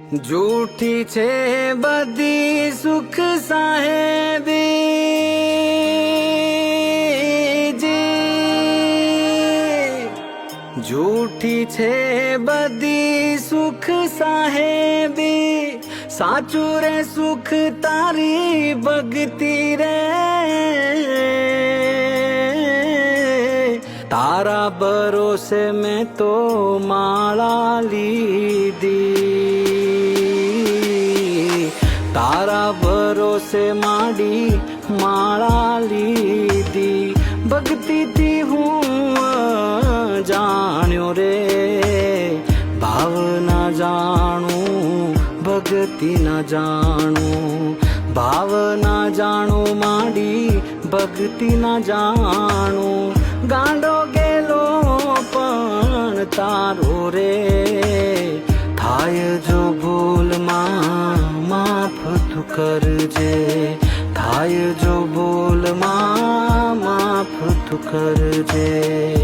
જૂઠી છે બધી સુખ સાહેબી જૂઠી છે બધી સુખ સાહેબી સાચું રે સુખ તારી ભક્તિ રે તારા ભરોસે મેં તો માળા લીધી તારા ભરોસે માડી માળા લીધી ભક્તિથી હું જાણ્યો રે ભાવ ના જાણું ભક્તિ ના જાણું ભાવ ના જાણું માડી ભક્તિ ના જાણું ગાંડો ગેલો પણ તારો રે થાય જો ભૂલમાં માફ તું કરજે થાય જો ભૂલમાં માફ તું કરજે।